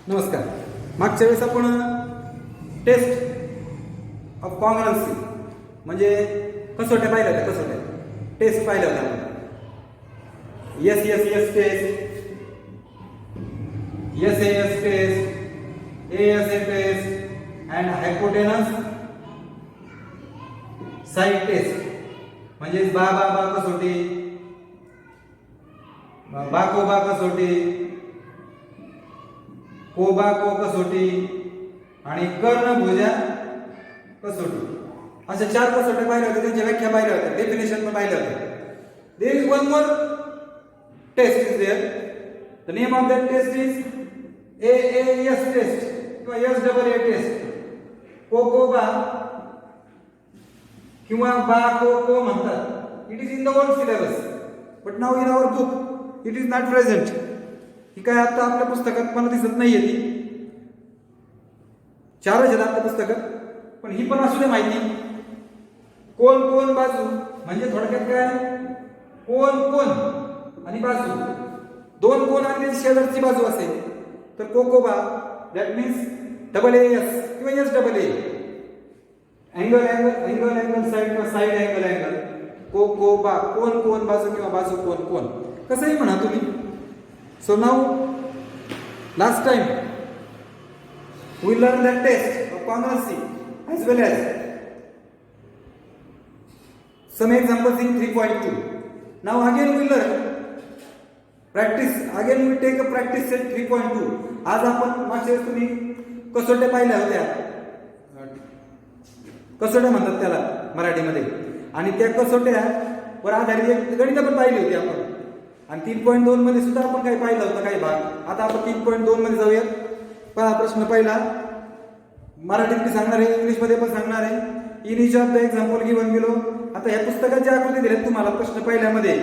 नमस्कार. मागच्या वेळेस आपण टेस्ट ऑफ कॉन्ग्रन्सी म्हणजे कसोट्या पाहिल्या होत्या. कसोट्या टेस्ट पाहिल्या होत्या आपण. S S S test, S A S test, A S A test and hypotenuse side test म्हणजे बा बा बा कसोटी, बाको बा कसोटी, कोबा को कसोटी आणि कर्णभुजा कसोटी अशा 4 कसोट्या पाहिल्या होत्या. त्यांच्या व्याख्या पाहिल्या होत्या, डेफिनेशन पण पाहिल्या होत्या. There is one more test is there. The name of that test is AAS test किंवा SAA टेस्ट. कोकोबा किंवा बा को म्हणतात. It is in the old syllabus but now in our book it is not present. ही काय आता आपल्या पुस्तकात मला दिसत नाहीये. ती 4 आहेत आपल्या पुस्तकात, पण ही पण असू दे माहिती. कोण कोण बाजू म्हणजे थोडक्यात काय, कोण कोण आणि बाजू, 2 कोण आणि त्याची शेजारची बाजू असेल तर कोकोबा, दॅट मीन्स AAS किंवा SAA. Angle angle angle angle side किंवा साइड अँगल अँगल. कोकोबा कोण कोण बाजू किंवा बाजू कोण कोण कसंही म्हणा तुम्ही. So now, last time we learned that test of congruency as well as some examples in 3.2. Now again we learn practice. Again we take a practice set 3.2. आज आपण मागच्या वेळेस तुम्ही कसोट्या पाहिल्या होत्या. कसोट्या म्हणतात त्याला मराठीमध्ये. आणि त्या कसोट्या वर आधारित एक गणित पण पाहिली होती आपण. आणि 3.2 मध्ये सुद्धा आपण काही पाहिलं होतं काही भाग. आता आपण 3.2 मध्ये जाऊया. पहा प्रश्न पहिला, मराठीत मी सांगणार आहे, इंग्लिश मध्ये पण सांगणार आहे. In each of the example given below. आता ह्या पुस्तकात जी आकृती दिली तुम्हाला प्रश्न पहिल्यामध्ये,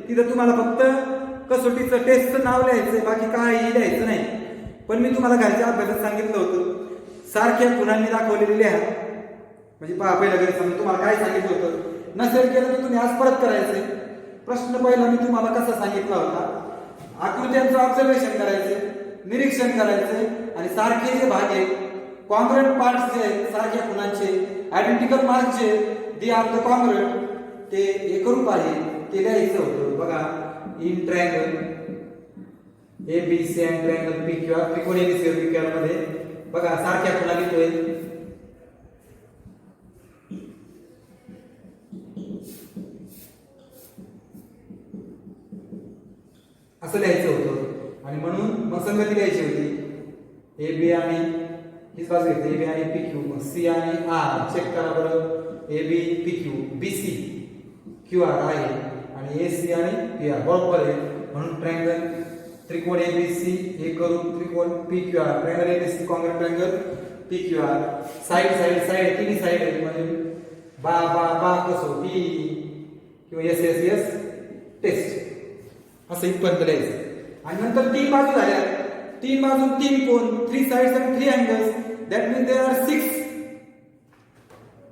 तिथं तुम्हाला फक्त कसोटीचं टेस्टचं नाव लिहायचंय, बाकी काही लिहायचं नाही. पण मी तुम्हाला घरच्या अभ्यासात सांगितलं होतं सारख्या खुणांनी दाखवलेली लिहा. म्हणजे पहा पहिल्या घरी समजा तुम्हाला काय सांगितलं होतं. नसेल केलं तर तुम्ही आज परत करायचंय. प्रश्न पहिला मी तुम्हाला कसा सांगितला होता, आकृत्यांचं ऑब्झर्वेशन करायचे, निरीक्षण करायचे आणि सारखे जे भाग आहेत, कॉन्ग्रुएंट पार्ट्स जे आहेत सारख्या खुणांचे, आयडेंटिकल मार्क जे दे आर द कॉन्ग्रुएंट, ते एकरूप आहे ते लिहायचं होतं. बघा in triangle ABC and triangle PQ, त्रिकोण ABC PQ मध्ये बघा सारख्या खुणा लिहितोय. असं लिहायचं होतं. आणि म्हणून मग संगती लिहायची होती. AB आणि हीच बाजू घेतली, AB आणि PQ, मग C आणि R चेक करा बरं. AB PQ, BC QR आहे आणि AC आणि PR बरोबर आहे. म्हणून ट्रायंगल त्रिकोण ABC एकरूप त्रिकोण PQR, triangle ABC congruent triangle PQR. Side side side तिन्ही साइड आहेत म्हणजे बा बा बा कसोटी किंवा SSS टेस्ट असं इथपर्यंत लिहायचं. आणि नंतर 3 बाजू झाल्या, 3 बाजू 3 कोण, 3 साइड्स आणि 3 angles. That means there are 6.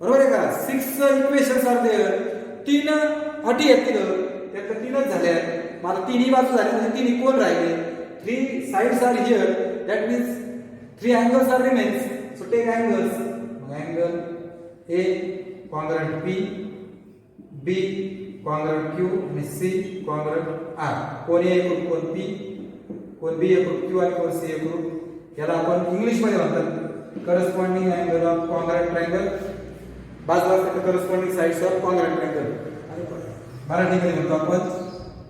बरोबर आहे का? 6 इक्वेशन्स आर देयर. 3 अटी आहेत तिथं, त्यात 3च झाल्या. मला 3ही बाजू झाल्या म्हणजे 3 कोण राहिले. 3 sides are here, that means 3 angles are remains. So take angles. Angle A congruent P, B congruent Q आणि C कॉन्ग्रुएंट R. कोण A एकरूप, कोण P, कोण B एकरूप Q आणि कोण C एकरूप. याला आपण इंग्लिश मध्ये म्हणतात corresponding angle of congruent triangle. बाजू असतात corresponding sides of congruent triangle. आणि मराठीमध्ये म्हणतो आपण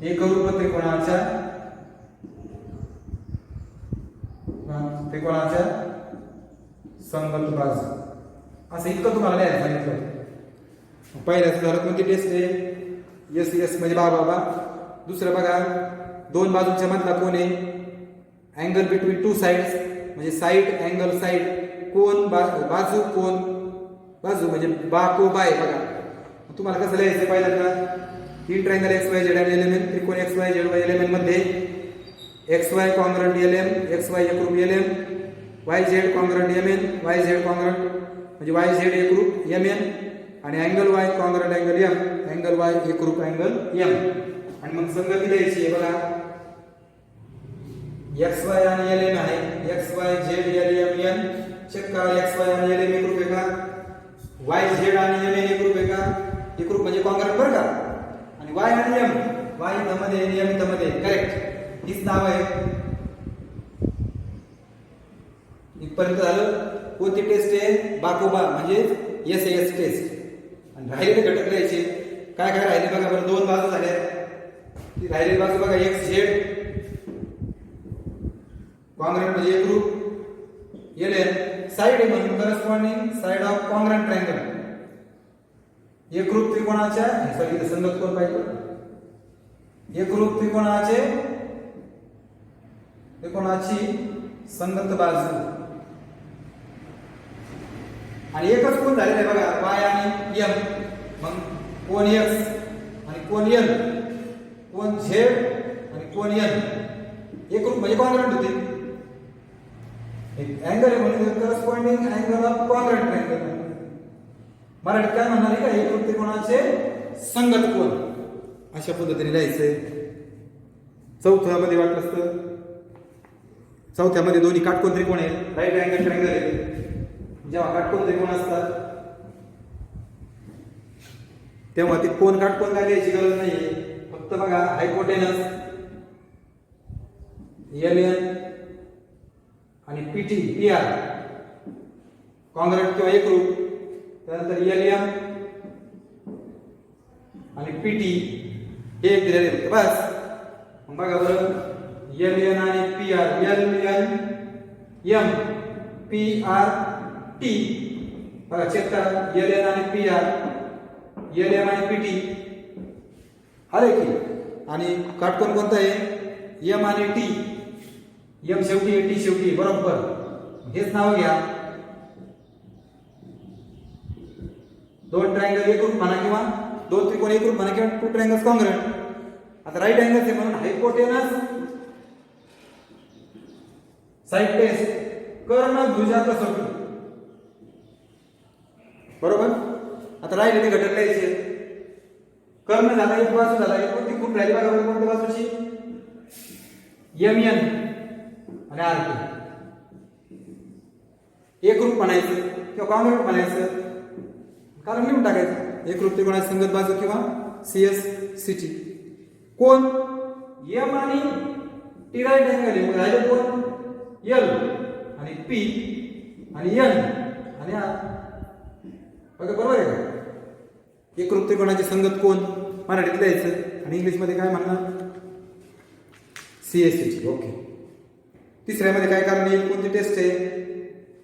एकरूप त्रिकोणाच्या संगत बाजू. असं इतकं तुम्हाला लिहायला सांगितलं. पहिल्याच झालं कोणती टेस्ट आहे, SES म्हणजे बा बाबा. दुसरं बघा 2 बाजूंच्या मधला कोण आहे, अँगल बिटवीन 2 साइड्स म्हणजे साइड अँगल साइड, कोण बाजू कोण बाजू म्हणजे बा को बाय. बघा तुम्हाला कसं लिहायचं पहिल्यांदा, ही ट्रायंगल XYZ एलिमेंट त्रिकोण XYZ एलिमेंट मध्ये XY कॉन्ग्रुएंट LM, XY एकरूप LM, YZ congruent MN, YZ congruent म्हणजे YZ एकरूप MN आणि angle Y congruent angle M, angle Y एकरूप अँगल M. आणि मग संगती द्यायची आहे बघा. XY आणि LM आहे, XY Y Z L M N check करा. एक्स वाय आणि एल एम एकरूप आहे का? वाय झेड आणि एम एन एकरूप आहे का? एकरूप म्हणजे कॉन्ग्रॅट बरं का. आणि वाय आणि एम, वाय इथं मध्ये आणि एम इथं मध्ये, करेक्ट. हीच नाव आहे. इथपर्यंत झालं. कोणती टेस्ट आहे? बाकोबा म्हणजे एस टेस्ट. आणि राहिलेले घटक लिहायचे. काय काय राहिले बघा बरं. दोन बाजू झाल्या. ती राहिलेली बाजू बघा. एक्स झेड कॉन्ग्रॅट म्हणजे एकरूप. एल एन साइड आहे म्हणून corresponding side of congruent triangle. एकरूप त्रिकोणाच्या सॉरी संगत कोण पाहिजे. एकरूप त्रिकोणाची संगत बाजू. आणि एकच कोण झालेला आहे बघा. वाय आणि एम. मग कोण एक्स आणि कोण एल, कोण झेड आणि कोण एल एकरूप म्हणजे कॉन्ग्रॅट होते. एक अँगल आहे म्हणून corresponding angle of congruent triangle. मराठीत काय म्हणणार आहे का? एकरूप त्रिकोणाचे संगत कोण. अशा पद्धतीने लिहायचंय. चौथ्यामध्ये वाटलं असतं. चौथ्यामध्ये दोन्ही काटकोन त्रिकोण आहे. राईट अँगल ट्रायंगल आहे. जेव्हा काटकोन त्रिकोण असतात तेव्हा ते कोण काटकोन काय लिहायची गरज नाहीये. फक्त बघा हायपोटेनस एल एन आणि पीटी पी आर कॉन्ग्रॅट किंवा एकरूप. त्यानंतर एल एम आणि पीटी हे एक दिलेले होते बस. मग बघा बरं. एल एन आणि P R, L N M P R T बघा चेक करा. एल एन आणि पी आर, एल एम आणि पी टी आले की. आणि काटकोन कोणता आहे? एम आणि टी. एम शेवटी टी शेवटी बरोबर. हेच नाव घ्या. दोन ट्रायंगल एकरूप म्हणा किंवा दोन त्रिकोण एकरूप म्हणा किंवा टू ट्रायंगल्स कॉन्ग्रॅट. आता राईट अँगल आहे म्हणून हायपोटेनस साइड टेस्ट कर्ण भुजा कसोटी बरोबर. आता राहिलेले घटक लिहायचे. कर्ण झाला एक बाजू झाला. एक कोणती खूप राहिली बघा. कोणत्या बाजूची? एम एन आणि आर टी. एकरूप म्हणायचं किंवा कॉन्ग्रॅट म्हणायचं. कारण लिहून टाकायचं. एकरूप त्रिकोणाची संगत बाजू किंवा सीएस सिटी. कोण? एम आणि टी राईट अँगल आहे. मग राहिले कोण? एल आणि पी आणि एन आणि आर. बघा बरोबर आहे का? एकरूप त्रिकोणाची संगत कोण मराठीत लिहायचं आणि इंग्लिश मध्ये काय म्हणणार? सीएसटी. ओके. तिसऱ्यामध्ये काय कारण येईल? कोणती टेस्ट आहे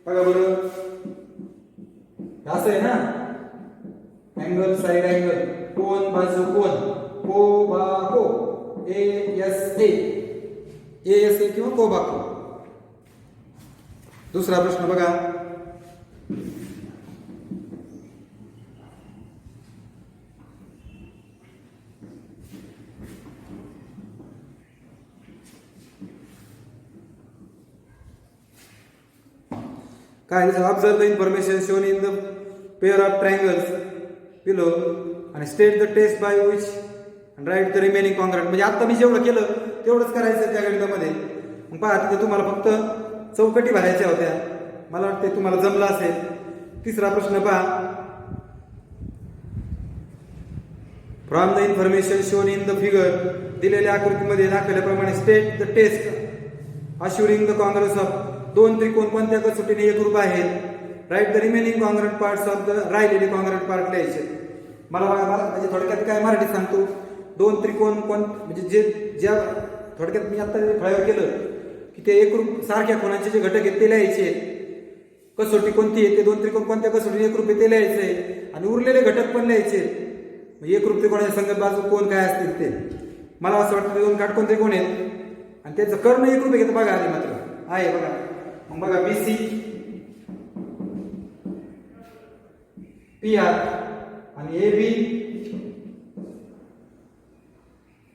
बघा बरं. असं आहे ना. अँगल साइड अँगल कोण बाजू कोण को बा को ए एस ए किंवा को बा को. दुसरा प्रश्न बघा. काय observe the information shown in the pair of triangles below आणि state the test by which and write the remaining congruent. म्हणजे आता मी जेवढं केलं तेवढंच करायचं त्या गणितामध्ये. मग पहा तिथे तुम्हाला फक्त चौकटी भरायच्या होत्या. मला वाटते तुम्हाला जमलं असेल. तिसरा प्रश्न पहा. From the information shown in the figure दिलेल्या आकृतीमध्ये दाखवल्याप्रमाणे state the test assuring the congruence of. दोन त्रिकोण कोणत्या कसोटीने एकरूप आहेत. Write the remaining congruent parts of the. राहिलेले कॉन्ग्रॅट पार्ट लिहायचे. मला म्हणजे थोडक्यात काय मराठीत सांगतो. दोन त्रिकोण कोण म्हणजे जे ज्या थोडक्यात मी आता फळ्यावर केलं की ते एकरूप सारख्या कोणाचे जे घटक आहेत ते लिहायचे. कसोटी कोणती आहे ते दोन त्रिकोण कोणत्या कसोटीने एकरूप आहे ते लिहायचे आणि उरलेले घटक पण लिहायचे. एकरूप त्रिकोणाच्या संगत बाजू कोण काय असतील ते. मला असं वाटतं दोन काटकोन त्रिकोण आहेत आणि त्याचं कर्ण एकरूप आहे बघा. आधी मात्र आहे बघा. मग बघा बीसी पी आर आणि ए बी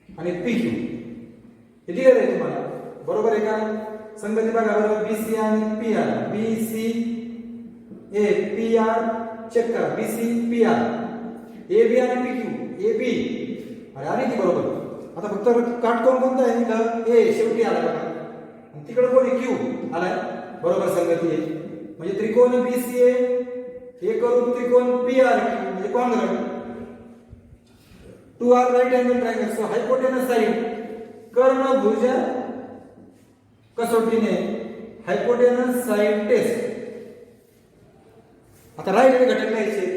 आणि पी क्यू हे दिलेलं आहे तुम्हाला. बरोबर आहे का? संगती बघा बरोबर. बीसी आणि P R. B C A P R check करा. B C P R A B आणि पी क्यू ए बी आणि ती बरोबर. आता फक्त काटकोन कोणता आहे? ए शेवटी आला बघा. तिकडे कोणी क्यू आलाय. बरोबर संगती आहे. म्हणजे त्रिकोण बीसीए एकरूप त्रिकोण पीआरक्यू म्हणजे congruent. Two are right angle triangle. So hypotenuse side कर्णभुज कसोटीने हायपोटेनस साइड टेस्ट. आता राईट अँगल घटक लिहायचे.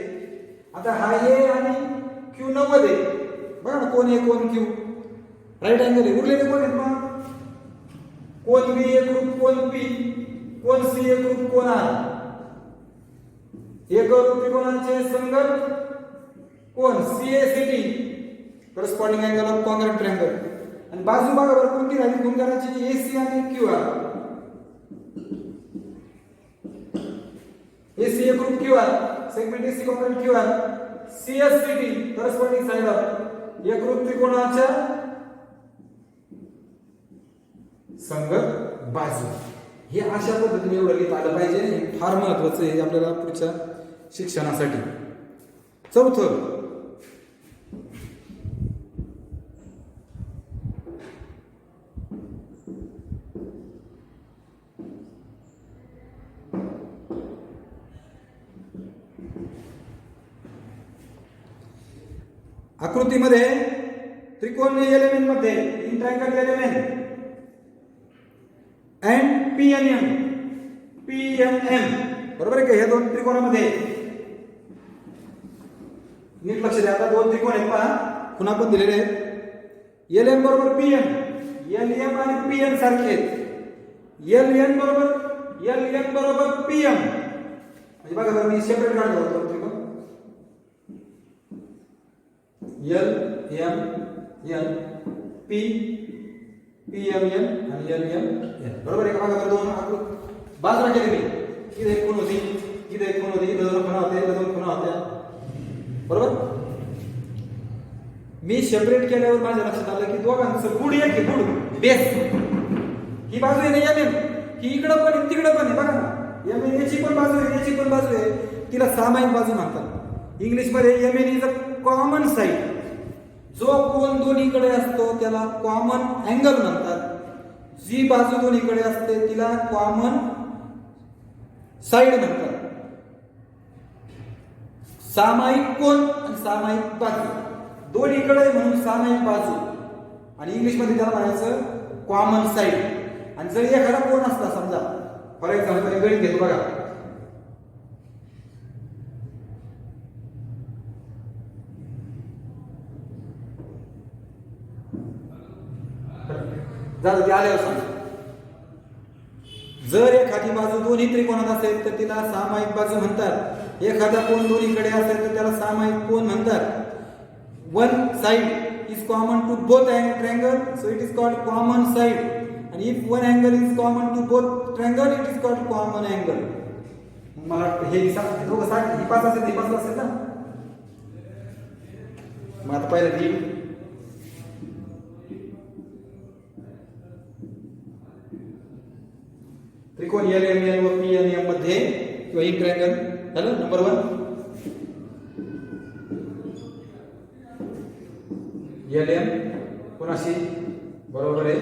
आता हा ए आणि क्यू 90 आहे बघा ना, कोण ए कोण क्यू राईट अँगल आहे. उरलेले कोण आहेत मग? कोण बी एकरूप कोण पी, कोण सी एकरूप कोण आर. एकरूप त्रिकोणाचे संगत कोण CACT corresponding angle of congruent triangle. आणि बाजू बघा बरं कोणती राहिली गुणकाराची? एसी आणि क्यू आर. एसी एकरूप Q R segment AC congruent Q R. CSCT corresponding side of एकरूप त्रिकोणाच्या संगत बाजू. हे अशा पद्धतीने एवढं लिहिता आलं पाहिजे. हे फार महत्वाचं आहे आपल्याला पुढच्या शिक्षणासाठी. चौथं आकृतीमध्ये त्रिकोणीय एलिमेंट मध्ये in triangle element and PNM बरोबर आहे का? ह्या दोन त्रिकोणामध्ये नीट लक्ष द्या. आता दोन त्रिकोण आहेत पहा, पुन्हा पण दिलेले आहेत. एलएम बरोबर पीएम, एलएम आणि पीएम सारखे आहेत. एलएन बरोबर पीएम म्हणजे बघा बरं मी सेपरेट काढतो दोन त्रिकोण. L M N P P M N आणि एल एम एन बरोबर आहे का? बघा दोन बाजूला केले मी. इथे एक खूण होती, इथे एक खूण होती, इथे दोन खुणा होत्या, इथे दोन खुणा होत्या बरोबर. मी सेपरेट केल्यावर माझ्या लक्षात आलं की दोघांचं बुड एक आहे, बुड बेस. ही बाजू आहे ना एम एन, ही इकडं पण तिकडं पण आहे बघा ना. एम एन याची पण बाजू आहे, याची पण बाजू आहे, तिला सामायिक बाजू म्हणतात. इंग्लिश मध्ये M N is a common side. जो कोण दोन्हीकडे असतो त्याला कॉमन अँगल म्हणतात. जी बाजू दोन्हीकडे असते तिला कॉमन साइड म्हणतात. सामायिक कोण आणि सामायिक बाजू दोन्हीकडे म्हणून सामायिक बाजू, आणि इंग्लिश मध्ये त्याला म्हणायचं कॉमन साइड. आणि जर एखादा कोण असला समजा फॉर एक्झाम्पल गणित घेतो बघा, झालं ते आल्यावर सांग. जर एखादी बाजू दोन्ही त्रिकोणात असेल तर तिला सामायिक बाजू म्हणतात. एखादा कोण दोन्हीकडे असेल तर त्याला सामायिक कोण म्हणतात. One side is common to both triangle so it is called common side. आणि if one angle is common to both triangle it is called common angle. मला हे दोघं सांग, ही पाच असेल ही पाच असेल ना. मग आता पहिलं ती त्रिकोण एल एम एन व पी एन एम मध्ये किंवा इन ट्रायंगल झालं. नंबर 1 एल एम कोणाशी बरोबर आहे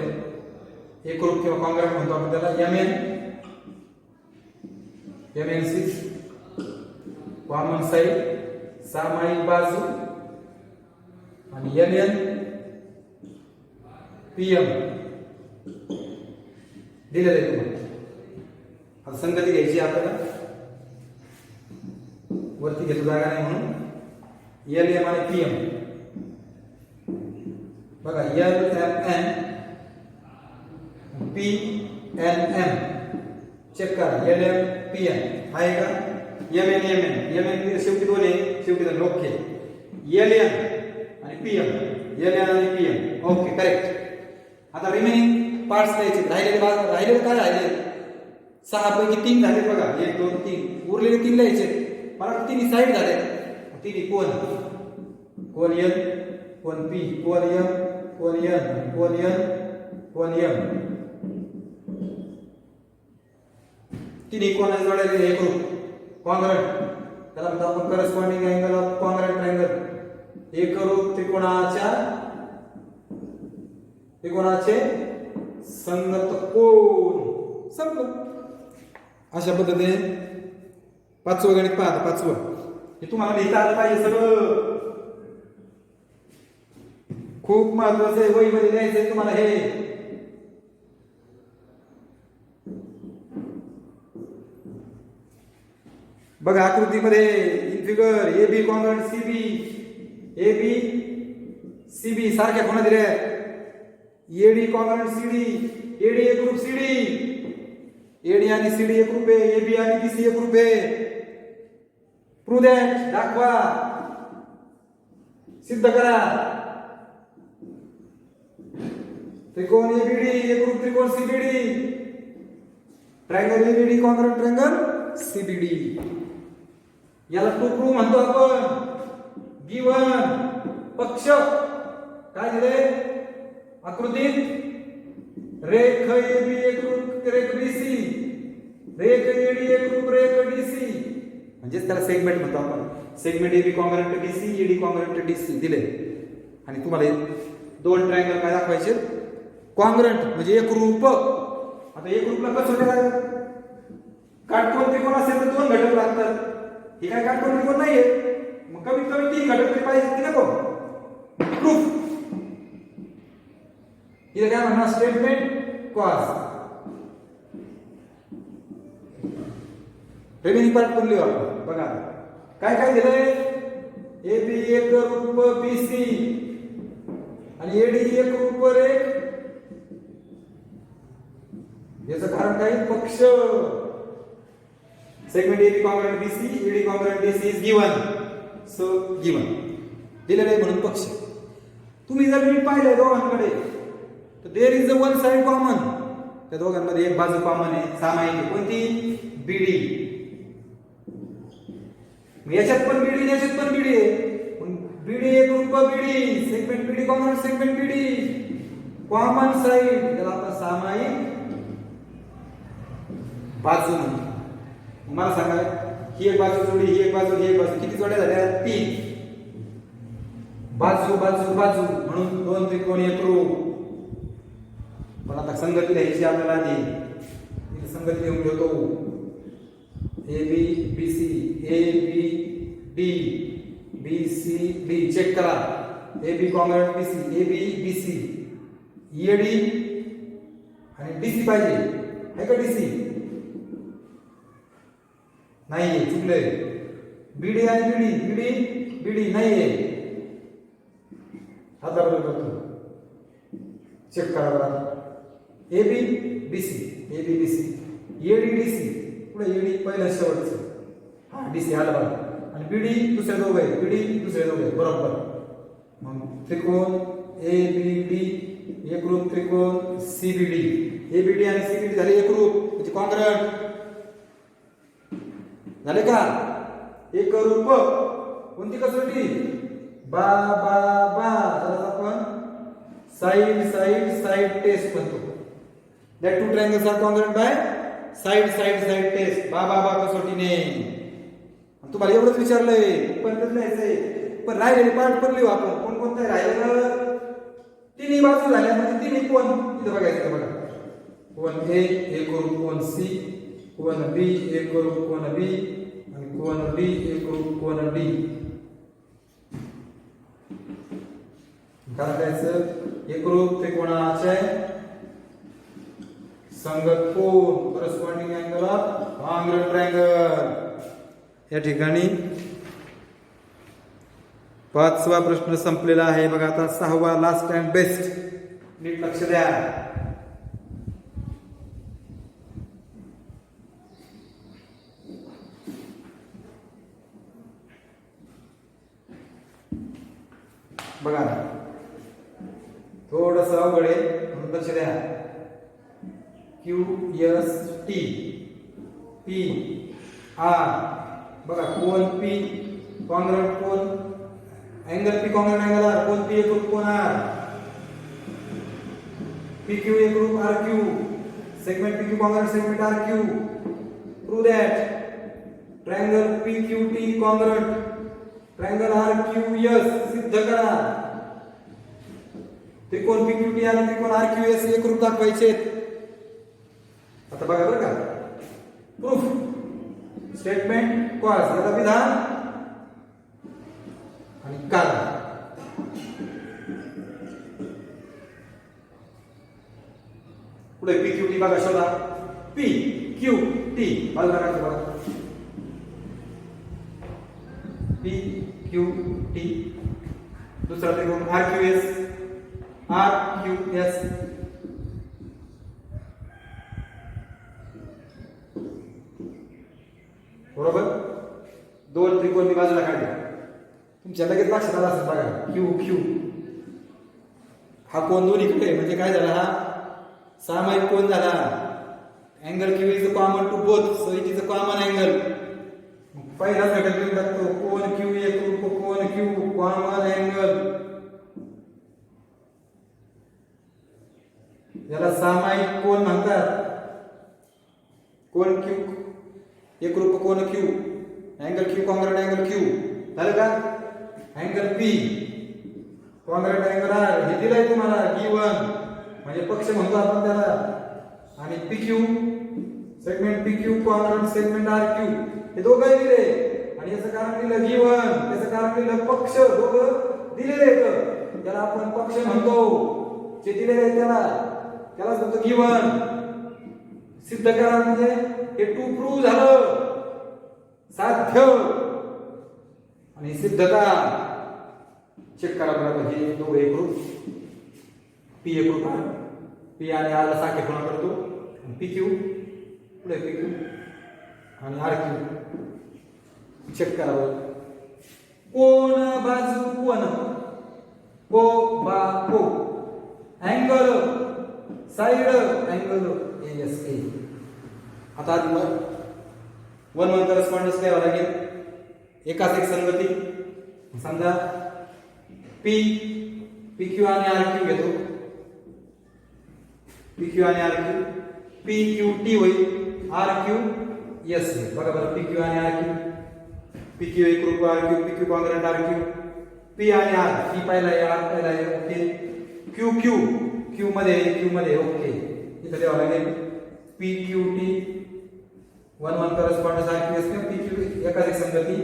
एकरूप किंवा कॉन्ग्रॅंट म्हणतो आपण त्याला. एम एन 6 कॉमन साइड सामायिक बाजू. आणि एल एन पी एम दिलेलं आहे तुम्हाला. आता संगती घ्यायची आपल्याला, वरती घेतो जागा नाही म्हणून. एल एम आणि पी एम बघा, L M N P N M check करा. एल एम पी एन आहे का? एम एन शेवटी दोन आहे, शेवटी दोन ओके. एल एन आणि पी एम, एल एन आणि पी एम ओके करेक्ट. आता रिमेनिंग पार्ट्स द्यायचे. राहिलेले काय राहिले? 6 पैकी 3 झाले बघा, 1 2 3. उरलेले 3 लिहायचे. मला तिन्ही साइड झाले. तिन्ही कोण एल कोण पी कोण एम कोण एन कोण एन कोण एम. तिन्ही कोणाचे जोडलेले हे करू कॉन्ग्रॅंट. त्याला म्हणतो आपण corresponding angle of congruent triangle. एकरूप त्रिकोणाचे संगत कोन. संपलं. अशा पद्धतीने पाचवं गणित पहा. पाचवं हे तुम्हाला लिहिता आलं पाहिजे सगळं. खूप महत्वाचं आहे, वहीमध्ये लिहायचंय तुम्हाला हे. बघा आकृतीमध्ये in figure A B congruent C B, A B C B सारख्या कोणा दिल्या. AD congruent C D, AD एक ग्रुप सी डी, एडी आणि सी डी एक ग्रुप आहे, ए बी आणि बी सी एक ग्रुप आहे. प्रूव्ह दॅट, दाखवा, सिद्ध करा. त्रिकोण एबीडी एक ग्रुप त्रिकोण CBD, triangle ABD congruent triangle CBD. याला टू प्रूव्ह म्हणतो आपण. गिवन पक्ष काय दिले आकृतीत. रेख एबी एक ग्रुप रेख बीसी, रेख एडी एक ग्रुप रेख डीसी, म्हणजेच त्याला सेगमेंट म्हणतो आपण. Segment AB congruent DC, AD congruent DC दिले. आणि तुम्हाला दोन ट्रायंगल काय दाखवायचे कॉन्ग्रंट म्हणजे एक रूप. आता एक रूपला कसं होतं, काटकोन त्रिकोण असेल तर दोन घटक लागतात. हे काय काटकोन त्रिकोण नाहीये, मग कमीत कमी तीन घटक तरी पाहिजे की नको. प्रूफ इथे काय म्हणणार स्टेटमेंट कॉज. रिमेनिंग पार्ट पण लिहू आपण. बघा काय काय दिलंय. ए बी एक रूप बी सी आणि एडी एक रूप रेख. याचं कारण काय पक्ष. Segment AB congruent BC, AD congruent DC is given. So given दिलेलं आहे म्हणून पक्ष. तुम्ही जर नीट पाहिलंय दोघांकडे तर there is a one side common. त्या दोघांमध्ये एक बाजू कॉमन आहे, सामायिक आहे. कोणती बीडी. याच्यात पण बीडी, याच्यात पण बीडी आहे. बीडी एक रूप बीडी, सेगमेंट बीडी कॉमन सेगमेंट बीडी, कॉमन साइड त्याला आपण सामायिक बाजू म्हणतो. मला सांगा ही एक बाजू जोडी, ही एक बाजू, ही एक बाजू, किती जोड्या झाल्या. तीन. बाजू बाजू बाजू म्हणून दोन त्रिकोण एक रूप. पण आता संगती लिहायची आपल्याला आधी. संगती लिहून ठेवतो. A B B C, A B D, B C D. Check करा. A B congruent B C, A B B C, A D आणि डी सी पाहिजे. आहे का डी सी. नाहीये, चुकलंय. बीडी आणि बीडी, बीडी बीडी नाहीये. आता बरोबर करतो. चेक करा बरं. A B B C, A B B C, A D D C. पुढे ए डी पहिलं शेवटचं. हा डी सी आलं बघा. आणि बीडी दुसरे दोघे, बीडी दुसरे दोघे बरोबर. मग त्रिकोण ए बी डी एक रूप त्रिकोण C B D. A B D आणि सी बी डी झाले एक रूप म्हणजे कॉन्ग्रंट झाले का. एक रूप कोणती कसोटी. बा बा बा त्याला आपण साइड साइड साइड टेस्ट म्हणतो. That two triangles are congruent by side side side test. बा बा बा कसोटीने. तुम्हाला एवढंच विचारलंय पण लिहायचंय. पण राहिलेले पार्ट पण लिहू आपण. कोण कोणतं राहिलेलं. तिन्ही बाजू झाल्या म्हणजे तिन्ही कोण इथं बघायचं. बघा कोण ए एक रूप कोण सी, कोण बी एक रूप कोण बी आणि कोण डी एक रूप कोण डी. काय करायचं एक रूप त्रिकोणाचे संगत कोन corresponding angle of congruent triangle. या ठिकाणी पाचवा प्रश्न संपलेला आहे. बघा आता सहावा लास्ट अँड बेस्ट. नीट लक्ष द्या. बघा थोडस अवघड आहे म्हणून लक्ष द्या. Q S T P R. बघा कोन पी कॉन्ग्रंट कोन angle P congruent angle R. कोन पी एक रूप कोन आर. पी क्यू एक रूप R Q. Segment P Q congruent segment R Q. Prove that triangle P Q T congruent triangle R Q S. सिद्ध करा. त्रिकोण पी क्यू टी आणि त्रिकोण आर क्यू एस एक रूप दाखवायचे. आता बघा बरं का प्रूफ स्टेटमेंट कॉज याला विधान आणि कारण. पुढे पी क्यू टी बघा शोधा. पी क्यू टी बाजूला काढतो बघा. पी क्यू टी दुसरा त्रिकोण R Q S. R Q S बरोबर. दोन त्रिकोण मी बाजूला काढले. तुमच्या लगेच लक्षात आला असेल बघा. क्यू क्यू हा कोण दोन्हीकडे म्हणजे काय झाला, हा सामायिक कोण झाला. Angle Q is common to both, so it is a common angle. पहिला घटक घेऊन टाकतो. कोण क्यू एक रूप कोण क्यू कॉमन अँगल. याला सामायिक कोण म्हणतात. कोण क्यू एक रूप कोण Q. Angle Q congruent angle Q झालं का. Angle P congruent angle R हे दिलंय तुम्हाला गिवन म्हणजे पक्ष म्हणतो आपण त्याला. आणि P Q segment P Q congruent segment R Q हे दोघं दिले. आणि याचं कारण दिलं गिवन, त्याचं कारण दिलं पक्ष. दोघं दिलेले आहेत त्याला आपण पक्ष म्हणतो. जे दिलेले आहे त्यालाच म्हणतो गिवन. सिद्ध करा म्हणजे हे टू प्रूव्ह झालं, साध्य. आणि सिद्धता चेक करा बरोबर. हे दोघं एकरूप. पी एकरूप आर. पी आणि आर ला सारखे पूर्ण करतो. पी क्यू पुढे पी क्यू आणि आर क्यू चेक करा बरोबर. कोण बाजू कोण को बा को. Angle side angle S A. आता वन वन करस्पॉन्डन्स द्यावा लागेल. एकाच एक संगती. समजा पी पी क्यू आणि आर क्यू घेतो. पी क्यू आणि R Q. P Q T होईल. आर क्यू एस होईल. बघा बरं. पी क्यू आणि आर क्यू. पी क्यू एक रूप R Q. P Q congruent R Q. P आणि आर. पी पहिला आहे आर पहिला आहे. ओके. क्यू क्यू क्यू मध्ये ओके. इथं द्यावं लागेल P Q T one one correspondence R Q S. P Q एकाच एक संगती.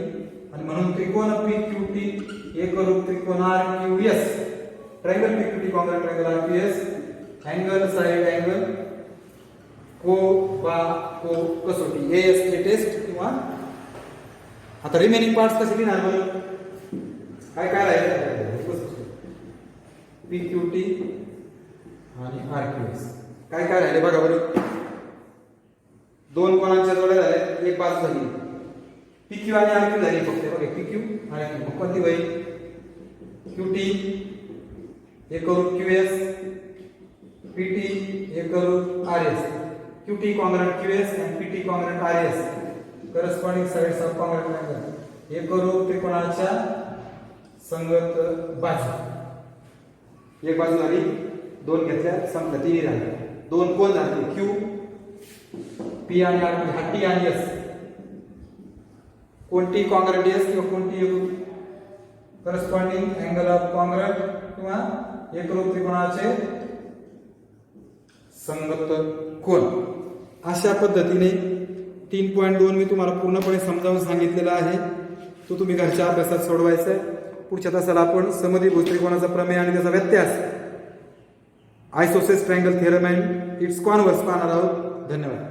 आणि म्हणून त्रिकोण पी क्यू टी एक रूप त्रिकोण R Q S. Triangle P Q T congruent triangle R Q S. Angle side angle को बा को कसोटी ए एस चे टेस्ट. किंवा आता रिमेनिंग पार्ट्स कसे लिहिणार बरं. काय काय राहिले. पी क्यू टी आणि आर क्यू एस काय काय राहिले बघा बरं. दोन कोणांच्या जोड्या झाल्या. एक बाजू झाली. पी क्यू आणि आर क्यू झाली फक्त. बघा पी क्यू आर क्यू. कोणती होईल. क्यू टी एक रूप क्यू एस. पी टी एक रूप R S. Q T congruent Q S आणि P T congruent R S. Corresponding sides of congruent triangle. एक रूप त्रिकोणाच्या संगत बाजू. एक बाजू झाली. दोन घेतल्या संपल्या. तिन्ही झाल्या. दोन कोण झाले. क्यू पी आणि आर क्यू. हा टी आणि एस. कोणती कॉन्ग्रॅट एस किंवा कोणती करस्पॉन्डिंग अँगल ऑफ कॉन्ग्रॅट किंवा एकरूप त्रिकोणाचे संगत कोण. अशा पद्धतीने 3.2 मी तुम्हाला पूर्णपणे समजावून सांगितलेला आहे. तो तुम्ही घरच्या अभ्यासात सोडवायचा आहे. पुढच्या तासाला आपण समद्विभुज त्रिकोणाचा प्रमेय आणि त्याचा व्यत्यास isosceles triangle theorem and its converse पाहणार आहोत. धन्यवाद.